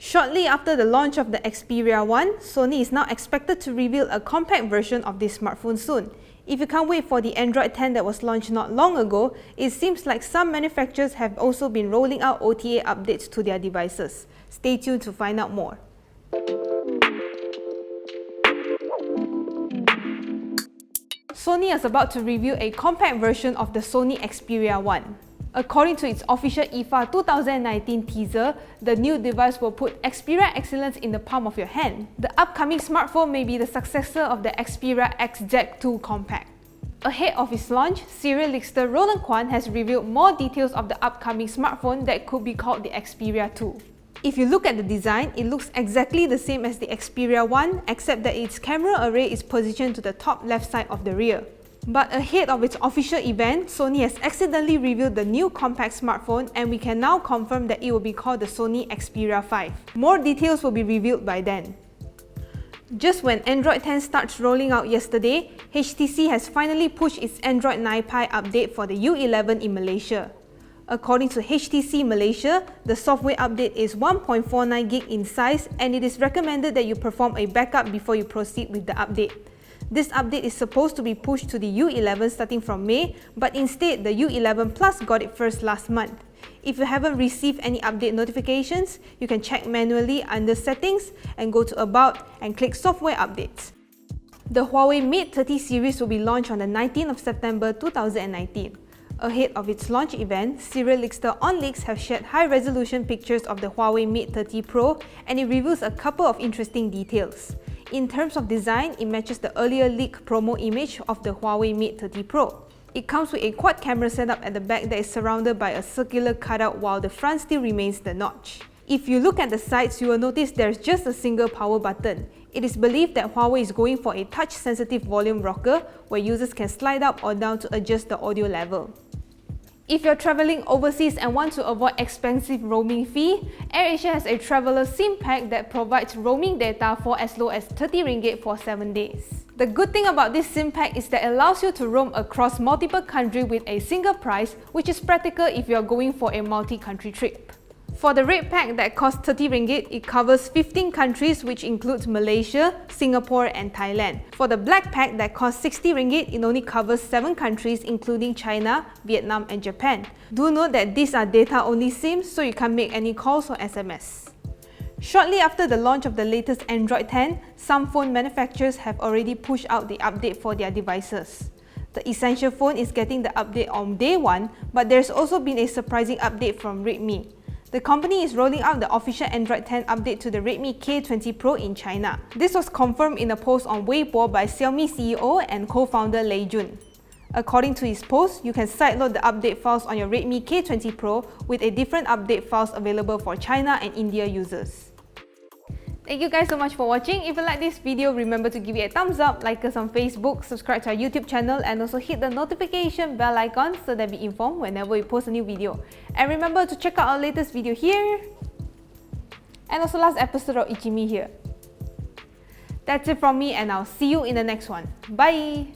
Shortly after the launch of the Xperia One, Sony is now expected to reveal a compact version of this smartphone soon. If you can't wait for the Android 10 that was launched not long ago, it seems like some manufacturers have also been rolling out OTA updates to their devices. Stay tuned to find out more. Sony is about to reveal a compact version of the Sony Xperia One. According to its official IFA 2019 teaser, the new device will put Xperia excellence in the palm of your hand. The upcoming smartphone may be the successor of the Xperia XZ2 Compact. Ahead of its launch, serial leakster Roland Kwan has revealed more details of the upcoming smartphone that could be called the Xperia 2. If you look at the design, it looks exactly the same as the Xperia One, except that its camera array is positioned to the top left side of the rear. But ahead of its official event, Sony has accidentally revealed the new compact smartphone, and we can now confirm that it will be called the Sony Xperia 5. More details will be revealed by then. Just when Android 10 starts rolling out yesterday, HTC has finally pushed its Android 9 Pie update for the U11 in Malaysia. According to HTC Malaysia, the software update is 1.49 GB in size, and it is recommended that you perform a backup before you proceed with the update. This update is supposed to be pushed to the U11 starting from May, but instead the U11 Plus got it first last month. If you haven't received any update notifications, you can check manually under Settings and go to About and click Software Updates. The Huawei Mate 30 series will be launched on the 19th of September 2019. Ahead of its launch event, serial leakster OnLeaks have shared high-resolution pictures of the Huawei Mate 30 Pro, and it reveals a couple of interesting details. In terms of design, it matches the earlier leaked promo image of the Huawei Mate 30 Pro. It comes with a quad camera setup at the back that is surrounded by a circular cutout, while the front still remains the notch. If you look at the sides, you will notice there's just a single power button. It is believed that Huawei is going for a touch-sensitive volume rocker where users can slide up or down to adjust the audio level. If you're traveling overseas and want to avoid expensive roaming fee, AirAsia has a traveler SIM pack that provides roaming data for as low as 30 ringgit for 7 days. The good thing about this SIM pack is that it allows you to roam across multiple countries with a single price, which is practical if you're going for a multi-country trip. For the red pack that costs 30 ringgit, it covers 15 countries, which includes Malaysia, Singapore and Thailand. For the black pack that costs 60 ringgit, it only covers 7 countries including China, Vietnam and Japan. Do note that these are data-only SIMs, so you can't make any calls or SMS. Shortly after the launch of the latest Android 10, some phone manufacturers have already pushed out the update for their devices. The Essential phone is getting the update on day 1, but there's also been a surprising update from Redmi. The company is rolling out the official Android 10 update to the Redmi K20 Pro in China. This was confirmed in a post on Weibo by Xiaomi CEO and co-founder Lei Jun. According to his post, you can sideload the update files on your Redmi K20 Pro with a different update files available for China and India users. Thank you guys so much for watching. If you like this video, remember to give it a thumbs up, like us on Facebook, subscribe to our YouTube channel and also hit the notification bell icon so that you'll be informed whenever we post a new video. And remember to check out our latest video here and also last episode of ICYMI here. That's it from me and I'll see you in the next one. Bye!